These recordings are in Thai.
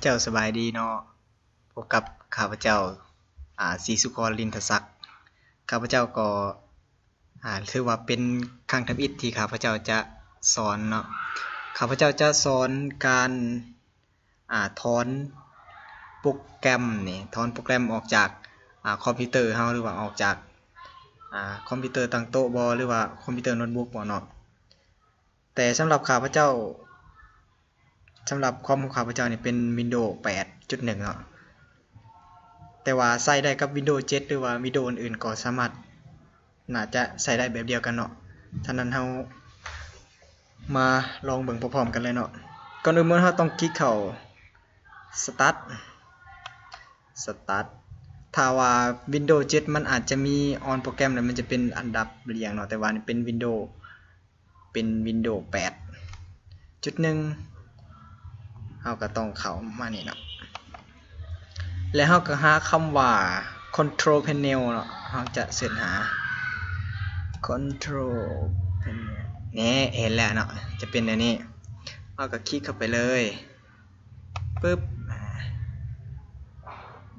เจ้าสบายดีเนาะพบกับข้าพเจ้าศรีสุกรลินทศักดิ์ข้าพเจ้าก็ถือว่าเป็นครั้งทำอิฐที่ข้าพเจ้าจะสอนเนาะข้าพเจ้าจะสอนการถอนโปรแกรมนี่ถอนโปรแกรมออกจากคอมพิวเตอร์เฮาหรือว่าออกจากคอมพิวเตอร์ตั้งโต๊ะบ่หรือว่าคอมพิวเตอร์โน้ตบุ๊กบ่เนาะแต่สำหรับข้าพเจ้าสำหรับคอมของข้าพเจ้านี่เป็น Windows 8.1 เนาะแต่ว่าใส่ได้กับ Windows 7 หรือว่า Windows อื่นๆก็สามารถน่าจะใส่ได้แบบเดียวกันเนาะฉะนั้นเรามาลองเบิ่งพร้อมๆกันเลยเนาะก่อนอื่นเราต้องคลิกเข้า Start ถ้าว่า Windows 7 มันอาจจะมี On โปรแกรมแล้วมันจะเป็นอันดับเรียงเนาะแต่ว่านี่เป็น Windows 8.1เราก็ต้องเข้ามานี่เนาะแล้วเราก็หาคำว่า Control Panel เนาะเราจะเสิร์ชหา Control Panel นี่เห็นแล้วเนาะจะเป็นอันนี้เราก็คลิกเข้าไปเลยปึ๊บ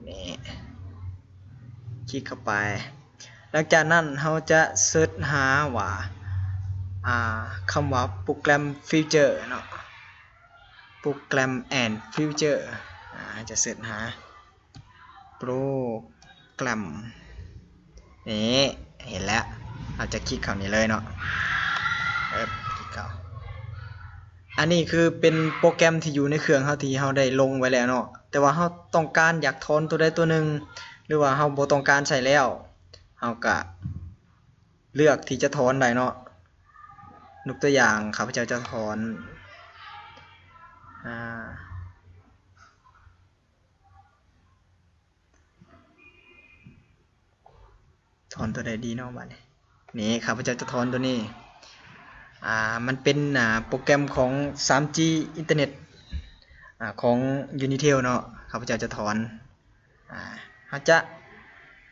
นี่คลิกเข้าไปหลังจากนั้นเราจะเสิร์ชหาว่าคำว่าโปรแกรมฟีเจอร์เนาะโปรแกรม and Feature จะเสิร์ชหาโปรแกรมนี่เห็นแล้วเราจะคลิกเข้านี้เลยเนาะคลิกเข้าอันนี้คือเป็นโปรแกรมที่อยู่ในเครื่องเฮาที่เฮาได้ลงไว้แล้วเนาะแต่ว่าเฮาต้องการอยากถอนตัวใดตัวหนึ่งหรือว่าเฮาบ่ต้องการใช้แล้วเฮาก็เลือกที่จะถอนได้เนาะยกตัวอย่างข้าพเจ้าจะถอนตัวใดดีเนาะบัดนี้ข้าพเจ้าจะถอนตัวนี้มันเป็นโปรแกรมของ 3G อินเทอร์เน็ตของ Unitel เนาะข้าพเจ้าจะถอนเราจะ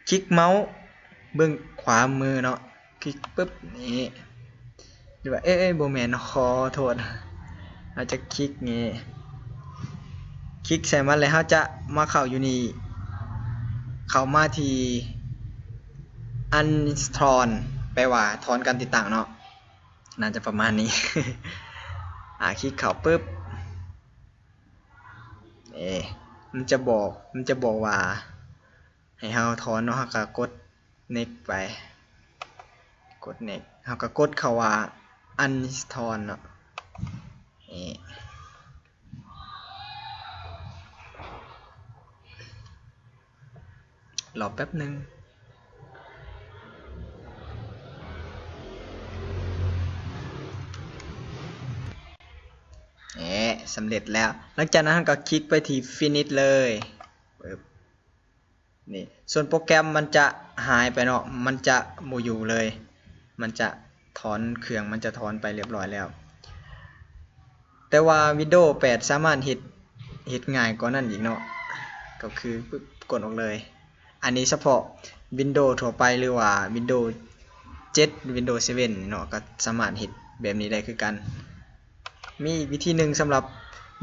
คลิกเมาส์เบื้องขวามือเนาะคลิกปึ๊บนี่หรือว่าบ่แม่นขอโทษเราจะคลิกนี้คลิกใส่มันแล้วเราจะมาเข้าอยู่นี่เข้ามาที่ uninstall แปลว่าถอนการติดตั้งเนาะน่าจะประมาณนี้ คลิกเข้าปึ๊บมันจะบอกว่าให้เราถอนเนาะเราก็กด next ไปกด next เราก็กดเข้าว่า uninstall เนาะรอแป๊บนึงสำเร็จแล้วหลังจากนั้นก็คลิกไปที่ finish เลยนี่ส่วนโปรแกรมมันจะหายไปเนาะมันจะโมอยู่เลยมันจะถอนเครื่องมันจะถอนไปเรียบร้อยแล้วแต่ว่า Windows 8 สามารถเฮ็ดง่ายกว่านั้นอีกเนาะก็คือกดออกเลยอันนี้เฉพาะ Windows ทั่วไปหรือว่า Windows 7 Windows 7 เนาะก็สามารถเฮ็ดแบบนี้ได้คือกันมีอีกวิธีหนึ่งสำหรับ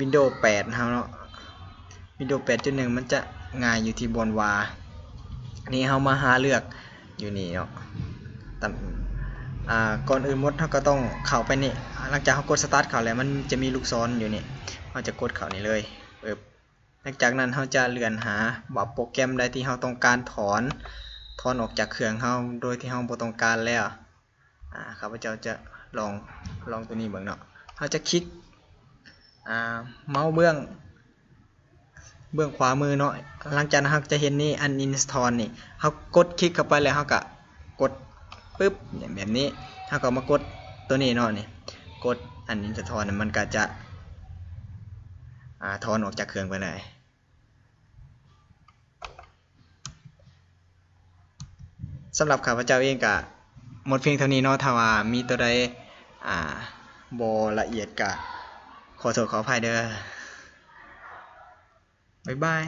Windows 8เฮาเนาะ Windows 8.1 มันจะง่ายอยู่ที่บนว่าอันนี้เฮามาหาเลือกอยู่นี่เนาะก่อนอื่นหมดเราก็ต้องเข้าไปนี่หลังจากเรากด Start เข้าแล้วมันจะมีลูกศรอยู่นี่เราจะกดเข้านี่เลยหลังจากนั้นเราจะเลื่อนหาว่าโปรแกรมใดที่เราต้องการถอนออกจากเครื่องเราโดยที่เราบ่ต้องการแล้วข้าพเจ้าจะลองตัวนี้เบิ่งเนาะเราจะคลิกเมาส์เบื้องขวามือเนาะหลังจากนั้นเราจะเห็นนี่ uninstall นี่เรากดคลิกเข้าไปแล้วเราก็กดปึ๊บแบบนี้เราก็มากดตัวนี้เนาะนี่กด uninstall มันก็จะถอนออกจากเครื่องไปเลยสำหรับข้าพเจ้าเองก็หมดเพียงเท่านี้เนาะถ้าว่ามีตัวใดบ่ละเอียดก็ขอโทษขออภัยเด้อบ๊ายบาย